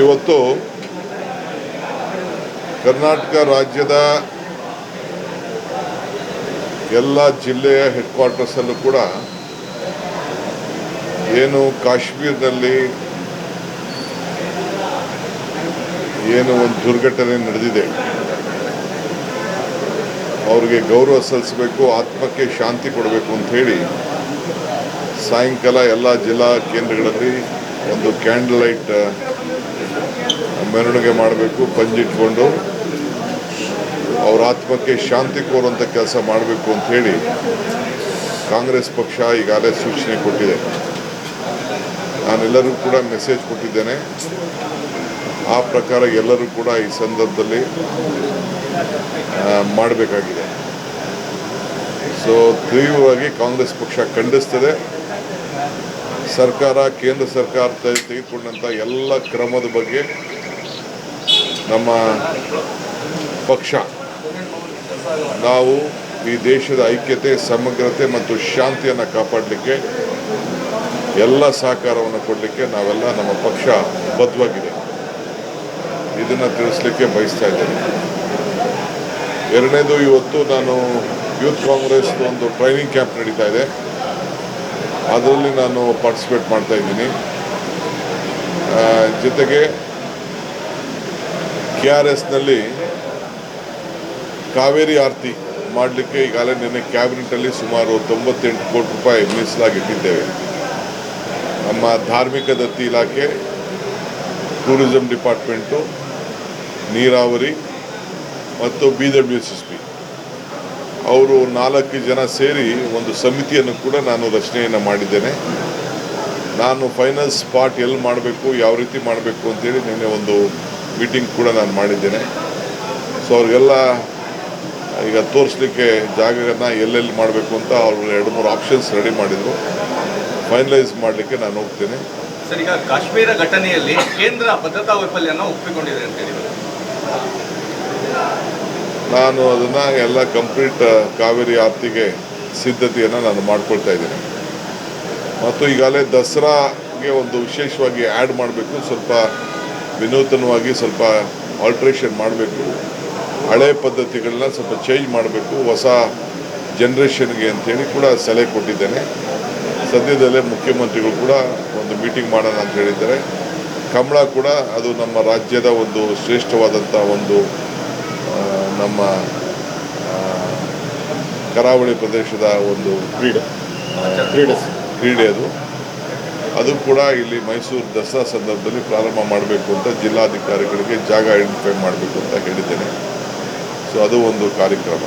ಇವತ್ತು ಕರ್ನಾಟಕ ರಾಜ್ಯದ ಎಲ್ಲ ಜಿಲ್ಲೆಯ ಹೆಡ್ ಕ್ವಾರ್ಟರ್ಸಲ್ಲೂ ಕೂಡ ಏನು ಕಾಶ್ಮೀರದಲ್ಲಿ ಏನು ಒಂದು ದುರ್ಘಟನೆ ನಡೆದಿದೆ, ಅವ್ರಿಗೆ ಗೌರವ ಸಲ್ಲಿಸಬೇಕು, ಆತ್ಮಕ್ಕೆ ಶಾಂತಿ ಕೊಡಬೇಕು ಅಂತ ಹೇಳಿ ಸಾಯಂಕಾಲ ಎಲ್ಲ ಜಿಲ್ಲಾ ಕೇಂದ್ರಗಳಲ್ಲಿ ಒಂದು ಕ್ಯಾಂಡಲ್ ಲೈಟ್ ಮೆರವಣಿಗೆ ಮಾಡಬೇಕು, ಪಂಜಿಟ್ಕೊಂಡು ಅವ್ರ ಆತ್ಮಕ್ಕೆ ಶಾಂತಿ ಕೋರುವಂಥ ಕೆಲಸ ಮಾಡಬೇಕು ಅಂತ ಹೇಳಿ ಕಾಂಗ್ರೆಸ್ ಪಕ್ಷ ಈಗಾಗಲೇ ಸೂಚನೆ ಕೊಟ್ಟಿದೆ. ನಾನೆಲ್ಲರಿಗೂ ಕೂಡ ಮೆಸೇಜ್ ಕೊಟ್ಟಿದ್ದೇನೆ. ಆ ಪ್ರಕಾರ ಎಲ್ಲರೂ ಕೂಡ ಈ ಸಂದರ್ಭದಲ್ಲಿ ಮಾಡಬೇಕಾಗಿದೆ. ತೀವ್ರವಾಗಿ ಕಾಂಗ್ರೆಸ್ ಪಕ್ಷ ಖಂಡಿಸ್ತದೆ. ಸರ್ಕಾರ, ಕೇಂದ್ರ ಸರ್ಕಾರ ತೆಗೆದುಕೊಂಡಂಥ ಎಲ್ಲ ಕ್ರಮದ ಬಗ್ಗೆ ನಮ್ಮ ಪಕ್ಷ ನಾವು ಈ ದೇಶದ ಐಕ್ಯತೆ, ಸಮಗ್ರತೆ ಮತ್ತು ಶಾಂತಿಯನ್ನು ಕಾಪಾಡಲಿಕ್ಕೆ ಎಲ್ಲ ಸಹಕಾರವನ್ನು ಕೊಡಲಿಕ್ಕೆ ನಾವೆಲ್ಲ ನಮ್ಮ ಪಕ್ಷ ಬದ್ಧವಾಗಿದೆ. ಇದನ್ನು ತಿಳಿಸ್ಲಿಕ್ಕೆ ಬಯಸ್ತಾ ಇದ್ದೇನೆ. ಎರಡನೇದು, ಇವತ್ತು ನಾನು ಯೂತ್ ಕಾಂಗ್ರೆಸ್ ಒಂದು ಟ್ರೈನಿಂಗ್ ಕ್ಯಾಂಪ್ ನಡೀತಾ ಇದೆ, ಅದರಲ್ಲಿ ನಾನು ಪಾರ್ಟಿಸಿಪೇಟ್ ಮಾಡ್ತಾ ಇದ್ದೀನಿ. ಜೊತೆಗೆ KRSನಲ್ಲಿ ಕಾವೇರಿ ಆರತಿ ಮಾಡಲಿಕ್ಕೆ ಈಗಾಗಲೇ ನಿನ್ನೆ ಕ್ಯಾಬಿನೆಟಲ್ಲಿ ಸುಮಾರು 98 ಕೋಟಿ ರೂಪಾಯಿ ಮೀಸಲಾಗಿಟ್ಟಿದ್ದೇವೆ. ನಮ್ಮ ಧಾರ್ಮಿಕ ದತ್ತಿ ಇಲಾಖೆ, ಟೂರಿಸಂ ಡಿಪಾರ್ಟ್ಮೆಂಟು, ನೀರಾವರಿ ಮತ್ತು BWSSP ಅವರು 4 ಜನ ಸೇರಿ ಒಂದು ಸಮಿತಿಯನ್ನು ಕೂಡ ನಾನು ರಚನೆಯನ್ನು ಮಾಡಿದ್ದೇನೆ. ನಾನು ಫೈನಲ್ ಸ್ಪಾಟ್ ಎಲ್ಲಿ ಮಾಡಬೇಕು, ಯಾವ ರೀತಿ ಮಾಡಬೇಕು ಅಂತೇಳಿ ನಿನ್ನೆ ಒಂದು ಮೀಟಿಂಗ್ ಕೂಡ ನಾನು ಮಾಡಿದ್ದೇನೆ. ಅವ್ರಿಗೆಲ್ಲ ಈಗ ತೋರಿಸ್ಲಿಕ್ಕೆ ಜಾಗನ ಎಲ್ಲೆಲ್ಲಿ ಮಾಡಬೇಕು ಅಂತ ಅವರು 2-3 ಆಪ್ಷನ್ಸ್ ರೆಡಿ ಮಾಡಿದರು. ಫೈನಲೈಸ್ ಮಾಡಲಿಕ್ಕೆ ನಾನು ಹೋಗ್ತೇನೆ. ಸರ್, ಈಗ ಕಾಶ್ಮೀರ ಘಟನೆಯಲ್ಲಿ ಕೇಂದ್ರ ಭದ್ರತಾ ವೈಫಲ್ಯನ ಒಪ್ಪಿಕೊಂಡಿದೆ ಅಂತ ಹೇಳಿ ನಾನು ಅದನ್ನು ಎಲ್ಲ ಕಂಪ್ಲೀಟ್ ಕಾವೇರಿ ಆರತಿಗೆ ಸಿದ್ಧತೆಯನ್ನು ನಾನು ಮಾಡ್ಕೊಳ್ತಾ ಇದ್ದೇನೆ. ಮತ್ತು ಈಗಾಗಲೇ ದಸರಾಗೆ ಒಂದು ವಿಶೇಷವಾಗಿ ಆ್ಯಡ್ ಮಾಡಬೇಕು, ಸ್ವಲ್ಪ ವಿನೂತನವಾಗಿ ಸ್ವಲ್ಪ ಆಲ್ಟ್ರೇಷನ್ ಮಾಡಬೇಕು, ಹಳೆ ಪದ್ಧತಿಗಳನ್ನ ಸ್ವಲ್ಪ ಚೇಂಜ್ ಮಾಡಬೇಕು, ಹೊಸ ಜನ್ರೇಷನ್ಗೆ ಅಂಥೇಳಿ ಕೂಡ ಸಲಹೆ ಕೊಟ್ಟಿದ್ದೇನೆ. ಸದ್ಯದಲ್ಲೇ ಮುಖ್ಯಮಂತ್ರಿಗಳು ಕೂಡ ಒಂದು ಮೀಟಿಂಗ್ ಮಾಡೋಣ ಅಂತ ಹೇಳಿದ್ದಾರೆ. ಕಮಲ ಕೂಡ ಅದು ನಮ್ಮ ರಾಜ್ಯದ ಒಂದು ಶ್ರೇಷ್ಠವಾದಂಥ ಒಂದು ನಮ್ಮ ಕರಾವಳಿ ಪ್ರದೇಶದ ಒಂದು ಕ್ರೀಡೆ ಅದು ಕೂಡ ಇಲ್ಲಿ ಮೈಸೂರು ದಸರಾ ಸಂದರ್ಭದಲ್ಲಿ ಪ್ರಾರಂಭ ಮಾಡಬೇಕು ಅಂತ ಜಿಲ್ಲಾಧಿಕಾರಿಗಳಿಗೆ ಜಾಗ ಐಡೆಂಟಿಫೈ ಮಾಡಬೇಕು ಅಂತ ಹೇಳಿದ್ದೇನೆ. ಅದು ಒಂದು ಕಾರ್ಯಕ್ರಮ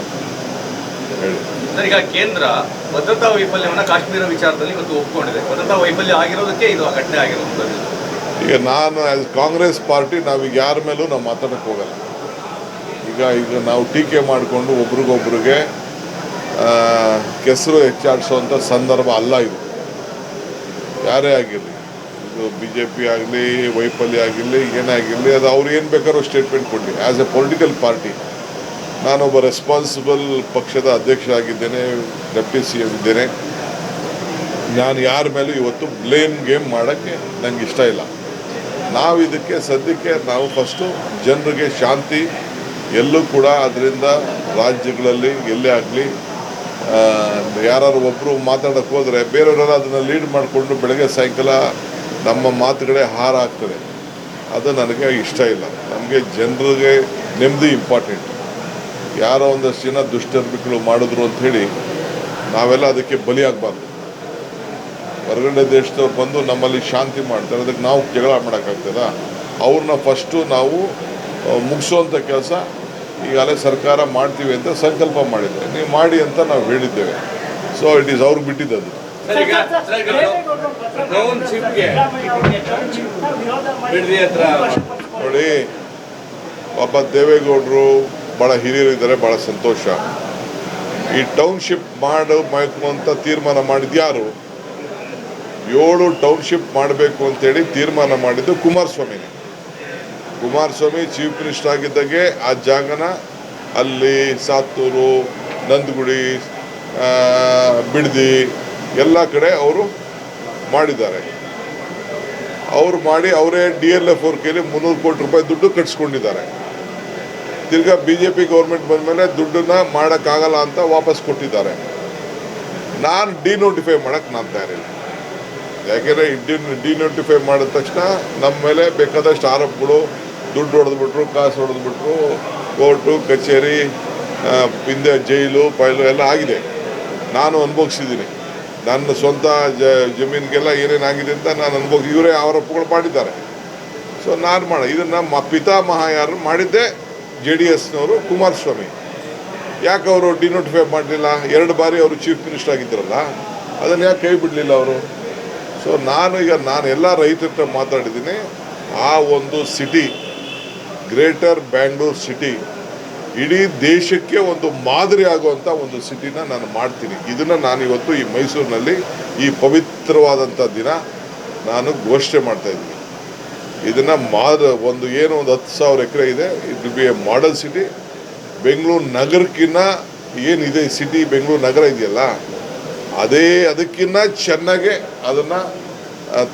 ಹೇಳಿ. ಈಗ ಕೇಂದ್ರ ಭದ್ರತಾ ವೈಫಲ್ಯವನ್ನು ಕಾಶ್ಮೀರ ವಿಚಾರದಲ್ಲಿ ಇವತ್ತು ಒಪ್ಪಿಕೊಂಡಿದೆ. ಭದ್ರತಾ ವೈಫಲ್ಯ ಆಗಿರೋದಕ್ಕೆ ಇದು ಘಟನೆ ಆಗಿರೋದು. ಈಗ ನಾನು ಆ್ಯಸ್ ಕಾಂಗ್ರೆಸ್ ಪಾರ್ಟಿ ನಾವೀಗ ಯಾರ ಮೇಲೂ ನಾವು ಮಾತಾಡೋಕ್ಕೆ ಹೋಗಲ್ಲ. ಈಗ ನಾವು ಟೀಕೆ ಮಾಡಿಕೊಂಡು ಒಬ್ರಿಗೊಬ್ರಿಗೆ ಕೆಸರು ಹೆಚ್ಚಾಡಿಸೋವಂಥ ಸಂದರ್ಭ ಅಲ್ಲ ಇದು. ಯಾರೇ ಆಗಿರಲಿ, ಇದು BJP ಆಗಲಿ, ವೈಫಲ್ಯ ಆಗಿರಲಿ, ಏನೇ ಆಗಿರಲಿ, ಅದು ಅವ್ರು ಏನು ಬೇಕಾದ್ರೂ ಸ್ಟೇಟ್ಮೆಂಟ್ ಕೊಡಲಿ. ಆ್ಯಸ್ ಎ ಪೊಲಿಟಿಕಲ್ ಪಾರ್ಟಿ ನಾನೊಬ್ಬ ರೆಸ್ಪಾನ್ಸಿಬಲ್ ಪಕ್ಷದ ಅಧ್ಯಕ್ಷ ಆಗಿದ್ದೇನೆ, ಡೆಪ್ಯೂಟಿ CM ಇದ್ದೇನೆ. ನಾನು ಯಾರ ಮೇಲೂ ಇವತ್ತು ಬ್ಲೇಮ್ ಗೇಮ್ ಮಾಡೋಕ್ಕೆ ನನಗೆ ಇಷ್ಟ ಇಲ್ಲ. ನಾವು ಇದಕ್ಕೆ ಸದ್ಯಕ್ಕೆ ನಾವು ಫಸ್ಟು ಜನರಿಗೆ ಶಾಂತಿ ಎಲ್ಲೂ ಕೂಡ ಅದರಿಂದ ರಾಜ್ಯಗಳಲ್ಲಿ ಎಲ್ಲೇ ಆಗಲಿ ಯಾರು ಒಬ್ಬರು ಮಾತಾಡೋಕ್ಕೆ ಹೋದರೆ ಬೇರೆಯವರೆಲ್ಲ ಅದನ್ನು ಲೀಡ್ ಮಾಡಿಕೊಂಡು ಬೆಳಗ್ಗೆ ಸಾಯಂಕಾಲ ನಮ್ಮ ಮಾತುಗಳೇ ಹಾರ ಆಗ್ತದೆ. ಅದು ನನಗೆ ಇಷ್ಟ ಇಲ್ಲ. ನಮಗೆ ಜನರಿಗೆ ನೆಮ್ಮದಿ ಇಂಪಾರ್ಟೆಂಟ್. ಯಾರೋ ಒಂದಷ್ಟು ಜನ ದುಷ್ಟರ್ಮಿಗಳು ಮಾಡಿದ್ರು ಅಂಥೇಳಿ ನಾವೆಲ್ಲ ಅದಕ್ಕೆ ಬಲಿಯಾಗಬಾರ್ದು. ಹೊರಗಡೆ ದೇಶದವ್ರು ಬಂದು ನಮ್ಮಲ್ಲಿ ಶಾಂತಿ ಮಾಡ್ತಾರೆ, ಅದಕ್ಕೆ ನಾವು ಜಗಳ ಮಾಡೋಕ್ಕಾಗ್ತದ? ಅವ್ರನ್ನ ಫಸ್ಟು ನಾವು ಮುಗಿಸೋವಂಥ ಕೆಲಸ ಈಗಾಗಲೇ ಸರ್ಕಾರ ಮಾಡ್ತೀವಿ ಅಂತ ಸಂಕಲ್ಪ ಮಾಡಿದ್ದಾರೆ. ನೀವು ಮಾಡಿ ಅಂತ ನಾವು ಹೇಳಿದ್ದೇವೆ. ಇಟ್ ಈಸ್ ಅವ್ರಿಗೆ ಬಿಟ್ಟಿದ್ದದು. ನೋಡಿ, ಪಾಪ ದೇವೇಗೌಡರು ಭಾಳ ಹಿರಿಯರಿದ್ದಾರೆ, ಭಾಳ ಸಂತೋಷ. ಈ ಟೌನ್ಶಿಪ್ ಮಾಡಬೇಕು ಅಂತ ತೀರ್ಮಾನ ಮಾಡಿದ್ಯಾರು? 7 ಟೌನ್ಶಿಪ್ ಮಾಡಬೇಕು ಅಂತೇಳಿ ತೀರ್ಮಾನ ಮಾಡಿದ್ದು ಕುಮಾರಸ್ವಾಮಿನೇ. ಕುಮಾರಸ್ವಾಮಿ ಚೀಫ್ ಮಿನಿಸ್ಟರ್ ಆಗಿದ್ದಾಗೆ ಆ ಜಾಗನ ಅಲ್ಲಿ ಸಾತ್ತೂರು, ನಂದಗುಡಿ, ಬಿಡದಿ ಎಲ್ಲ ಕಡೆ ಅವರು ಮಾಡಿದ್ದಾರೆ. ಅವ್ರು ಮಾಡಿ ಅವರೇ DLF ಅವ್ರ ಕೈಲಿ 300 ಕೋಟಿ ರೂಪಾಯಿ ದುಡ್ಡು ಕಟ್ಸ್ಕೊಂಡಿದ್ದಾರೆ. ತಿರ್ಗಾ BJP ಗೌರ್ಮೆಂಟ್ ಬಂದಮೇಲೆ ದುಡ್ಡನ್ನ ಮಾಡೋಕ್ಕಾಗಲ್ಲ ಅಂತ ವಾಪಸ್ ಕೊಟ್ಟಿದ್ದಾರೆ. ನಾನು ಡಿನೋಟಿಫೈ ಮಾಡೋಕ್ಕೆ ನಾನು ತಯಾರಿಲ್ಲ. ಯಾಕೆಂದರೆ ಡಿನೋಟಿಫೈ ಮಾಡಿದ ತಕ್ಷಣ ನಮ್ಮ ಮೇಲೆ ಬೇಕಾದಷ್ಟು ಆರೋಪಗಳು, ದುಡ್ಡು ಹೊಡೆದ್ಬಿಟ್ರು, ಕಾಸು ಹೊಡೆದ್ಬಿಟ್ರು, ಕೋರ್ಟು ಕಚೇರಿ, ಹಿಂದೆ ಜೈಲು ಪೈಲು ಎಲ್ಲ ಆಗಿದೆ. ನಾನು ಅನುಭವಿಸಿದ್ದೀನಿ. ನನ್ನ ಸ್ವಂತ ಜಮೀನಿಗೆಲ್ಲ ಏನೇನಾಗಿದೆ ಅಂತ ನಾನು ಅನುಭವಿಸಿ, ಇವರೇ ಆರೋಪಗಳು ಮಾಡಿದ್ದಾರೆ. ಸೊ ನಾನು ಇದನ್ನು ಪಿತಾಮಹ ಯಾರು ಮಾಡಿದ್ದೆ JDSನವರು ಕುಮಾರಸ್ವಾಮಿ. ಯಾಕೆ ಅವರು ಡಿನೋಟಿಫೈ ಮಾಡಲಿಲ್ಲ? 2 ಬಾರಿ ಅವರು ಚೀಫ್ ಮಿನಿಸ್ಟರ್ ಆಗಿದ್ದರಲ್ಲ, ಅದನ್ನು ಯಾಕೆ ಕೈ ಬಿಡಲಿಲ್ಲ ಅವರು? ಸೊ ನಾನು ಎಲ್ಲ ರೈತರ ಹತ್ರ ಮಾತಾಡಿದ್ದೀನಿ. ಆ ಒಂದು ಸಿಟಿ, ಗ್ರೇಟರ್ ಬ್ಯಾಂಗ್ಳೂರ್ ಸಿಟಿ, ಇಡೀ ದೇಶಕ್ಕೆ ಒಂದು ಮಾದರಿ ಆಗುವಂಥ ಒಂದು ಸಿಟಿನ ನಾನು ಮಾಡ್ತೀನಿ. ಇದನ್ನು ನಾನು ಇವತ್ತು ಈ ಮೈಸೂರಿನಲ್ಲಿ ಈ ಪವಿತ್ರವಾದಂಥ ದಿನ ನಾನು ಘೋಷಣೆ ಮಾಡ್ತಾಯಿದ್ದೀನಿ. ಇದನ್ನು ಒಂದು 10,000 ಎಕರೆ ಇದೆ. It will be a model city. Bengaluru ನಗರಕ್ಕಿಂತ ಏನಿದೆ ಸಿಟಿ, ಬೆಂಗಳೂರು ನಗರ ಇದೆಯಲ್ಲ, ಅದಕ್ಕಿಂತ ಚೆನ್ನಾಗೆ ಅದನ್ನು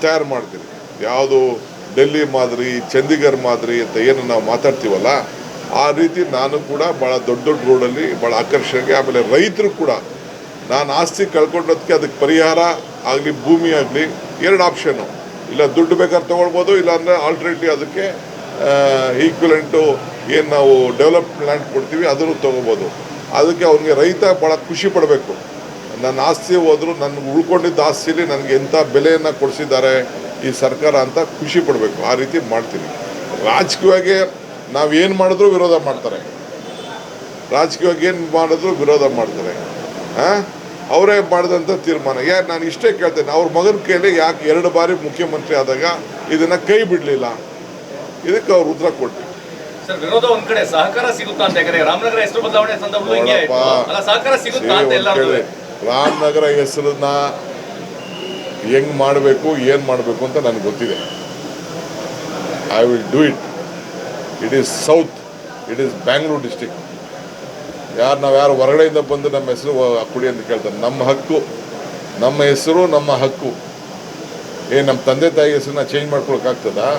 ತಯಾರು ಮಾಡ್ತೀನಿ. ಯಾವುದು ಡೆಲ್ಲಿ ಮಾದರಿ, ಚಂಡೀಗಢ ಮಾದರಿ ಅಂತ ಏನು ನಾವು ಮಾತಾಡ್ತೀವಲ್ಲ, ಆ ರೀತಿ ನಾನು ಕೂಡ ಭಾಳ ದೊಡ್ಡ ದೊಡ್ಡ ರೋಡಲ್ಲಿ ಭಾಳ ಆಕರ್ಷಣೆಗೆ. ಆಮೇಲೆ ರೈತರು ಕೂಡ ನಾನು ಆಸ್ತಿ ಕಳ್ಕೊಂಡೋದಕ್ಕೆ ಅದಕ್ಕೆ ಪರಿಹಾರ ಆಗಲಿ, ಭೂಮಿ ಆಗಲಿ, 2 ಆಪ್ಷನ್ನು. ಇಲ್ಲ ದುಡ್ಡು ಬೇಕಾದ್ರೆ ತೊಗೊಳ್ಬೋದು, ಇಲ್ಲಾಂದರೆ ಆಲ್ಟರ್ನೇಟಿವ್ ಅದಕ್ಕೆ ಈಕ್ವಲೆಂಟು ಏನು ನಾವು ಡೆವಲಪ್ ಲ್ಯಾಂಡ್ ಕೊಡ್ತೀವಿ ಅದನ್ನು ತೊಗೋಬೋದು. ಅದಕ್ಕೆ ಅವ್ನಿಗೆ ರೈತ ಭಾಳ ಖುಷಿ ಪಡಬೇಕು. ನನ್ನ ಆಸ್ತಿ ಹೋದರೂ ನನಗೆ ಉಳ್ಕೊಂಡಿದ್ದ ಆಸ್ತಿಲಿ ನನಗೆ ಎಂಥ ಬೆಲೆಯನ್ನು ಕೊಡಿಸಿದ್ದಾರೆ ಈ ಸರ್ಕಾರ ಅಂತ ಖುಷಿ ಪಡಬೇಕು. ಆ ರೀತಿ ಮಾಡ್ತೀನಿ. ರಾಜಕೀಯವಾಗಿ ನಾವೇನು ಮಾಡಿದ್ರೂ ವಿರೋಧ ಮಾಡ್ತಾರೆ. ರಾಜಕೀಯವಾಗಿ ಏನು ಮಾಡಿದ್ರು ವಿರೋಧ ಮಾಡ್ತಾರೆ. ಅವರೇ ಮಾಡಿದಂಥ ತೀರ್ಮಾನ. ನಾನು ಇಷ್ಟೇ ಕೇಳ್ತೇನೆ, ಅವ್ರ ಮಗನ ಕೈಲಿ ಯಾಕೆ 2 ಬಾರಿ ಮುಖ್ಯಮಂತ್ರಿ ಆದಾಗ ಇದನ್ನು ಕೈ ಬಿಡಲಿಲ್ಲ? ಇದಕ್ಕೆ ಅವ್ರು ಉತ್ತರ ಕೊಟ್ಟು. ಸರ್, ವಿರೋಧ ಒಂದ್ ಕಡೆ, ಸಹಕಾರ ಸಿಗುತ್ತಾ ಅಂತ? ಯಾಕಂದ್ರೆ ರಾಮನಗರ ಹೆಸರು ಬದಲಾವಣೆ ಸಂದರ್ಭದಲ್ಲಿ ಸಹಕಾರ ಸಿಗುತ್ತಾ ಅಂತ ಎಲ್ಲರೂ. ರಾಮನಗರ ಹೆಸರನ್ನ ಹೆಂಗ್ ಮಾಡಬೇಕು, ಏನು ಮಾಡಬೇಕು ಅಂತ ನನಗೆ ಗೊತ್ತಿದೆ. I will do it. It is south, it is Bangalore district. ನಾವ್ಯಾರು ಹೊರಗಡೆಯಿಂದ ಬಂದು ನಮ್ಮ ಹೆಸರು ಕೊಡಿ ಅಂತ ಕೇಳ್ತಾರೆ. ನಮ್ಮ ಹಕ್ಕು, ನಮ್ಮ ಹೆಸರು ನಮ್ಮ ಹಕ್ಕು. ನಮ್ಮ ತಂದೆ ತಾಯಿ ಹೆಸರನ್ನ ಚೇಂಜ್ ಮಾಡ್ಕೊಳಕ್ಕಾಗ್ತದಾ?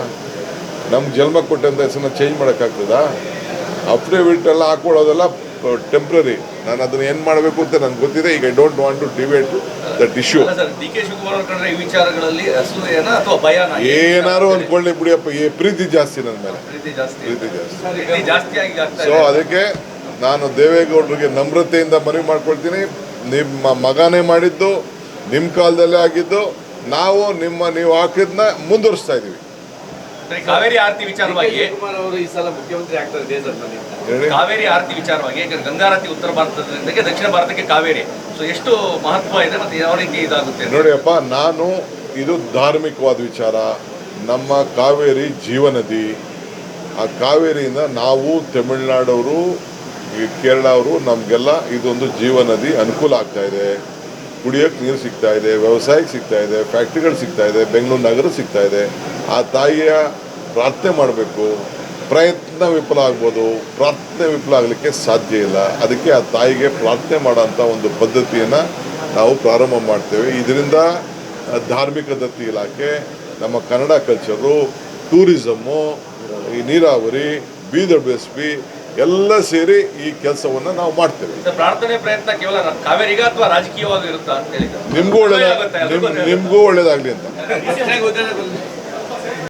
ನಮ್ಮ ಜನ್ಮ ಕೊಟ್ಟಂಥ ಹೆಸರನ್ನ ಚೇಂಜ್ ಮಾಡೋಕ್ಕಾಗ್ತದಾ? ಅಫಿಡೇವಿಟ್ ಎಲ್ಲ ಹಾಕೊಳ್ಳೋದೆಲ್ಲ ಟೆಂಪ್ರರಿ. ನಾನು ಅದನ್ನು ಏನು ಮಾಡಬೇಕು ಅಂತ ನನಗೆ ಗೊತ್ತಿದೆ. ಈಗ I don't want to debate that issue. ಏನಾರು ಅಂದ್ಕೊಳ್ಳಿ ಬಿಡಿಯಪ್ಪ, ಪ್ರೀತಿ ಜಾಸ್ತಿ ನನ್ನ ಮೇಲೆ, ಪ್ರೀತಿ ಜಾಸ್ತಿ. ಸೊ ಅದಕ್ಕೆ ನಾನು ದೇವೇಗೌಡರಿಗೆ ನಮ್ರತೆಯಿಂದ ಮನವಿ ಮಾಡ್ಕೊಳ್ತೀನಿ. ನಿಮ್ಮ ಮಗನೇ ಮಾಡಿದ್ದು, ನಿಮ್ಮ ಕಾಲದಲ್ಲೇ ಆಗಿದ್ದು. ನೀವು ಹಾಕಿದ್ನ ಮುಂದುವರಿಸ್ತಾ ಇದ್ದೀವಿ. ಕಾವೇರಿ ಆರತಿ ವಿಚಾರವಾಗಿ ಈ ಸಲ ಮುಖ್ಯಮಂತ್ರಿ ಆಗ್ತಾರೆ. ಕಾವೇರಿ ಆರತಿ ವಿಚಾರವಾಗಿ ಗಂಗಾರತಿ ಉತ್ತರ ಭಾರತದಿಂದ ದಕ್ಷಿಣ ಭಾರತಕ್ಕೆ ಕಾವೇರಿ, ಸೊ ಎಷ್ಟು ಮಹತ್ವ ಇದೆ ಮತ್ತು ಯಾವ ರೀತಿ ಇದಾಗುತ್ತೆ ನೋಡಿಯಪ್ಪ. ಇದು ಧಾರ್ಮಿಕವಾದ ವಿಚಾರ. ನಮ್ಮ ಕಾವೇರಿ ಜೀವನದಿ. ಆ ಕಾವೇರಿಯಿಂದ ನಾವು ತಮಿಳುನಾಡವರು, ಕೇರಳ ಅವರು, ನಮಗೆಲ್ಲ ಇದೊಂದು ಜೀವನದಿ. ಅನುಕೂಲ ಆಗ್ತಾ ಇದೆ. ಕುಡಿಯೋಕ್ಕೆ ನೀರು ಸಿಗ್ತಾ ಇದೆ, ವ್ಯವಸಾಯಕ್ಕೆ ಸಿಗ್ತಾ ಇದೆ, ಫ್ಯಾಕ್ಟ್ರಿಗಳು ಸಿಗ್ತಾ ಇದೆ, ಬೆಂಗಳೂರು ನಗರ ಸಿಗ್ತಾ ಇದೆ. ಆ ತಾಯಿಯ ಪ್ರಾರ್ಥನೆ ಮಾಡಬೇಕು. ಪ್ರಯತ್ನ ವಿಫಲ ಆಗ್ಬೋದು, ಪ್ರಾರ್ಥನೆ ವಿಫಲ ಆಗಲಿಕ್ಕೆ ಸಾಧ್ಯ ಇಲ್ಲ. ಅದಕ್ಕೆ ಆ ತಾಯಿಗೆ ಪ್ರಾರ್ಥನೆ ಮಾಡೋಂಥ ಒಂದು ಪದ್ಧತಿಯನ್ನು ನಾವು ಪ್ರಾರಂಭ ಮಾಡ್ತೇವೆ. ಇದರಿಂದ ಧಾರ್ಮಿಕ ದತ್ತಿ ಇಲಾಖೆ, ನಮ್ಮ ಕನ್ನಡ ಕಲ್ಚರು, ಟೂರಿಸಮ್ಮು, ಈ ನೀರಾವರಿ, BWSP ಎಲ್ಲ ಸೇರಿ ಈ ಕೆಲಸವನ್ನು ನಾವು ಮಾಡ್ತೇವೆ. ಪ್ರಾರ್ಥನೆ ಪ್ರಯತ್ನ ಕೇವಲ ಕಾವೇರಿಗ ಅಥವಾ ರಾಜಕೀಯವಾಗಿ ಇರುತ್ತಾ ಅಂತ ಹೇಳಿದ್ರೆ ನಿಮಗೂ ಒಳ್ಳೇದಾಗಲಿ ಅಂತ.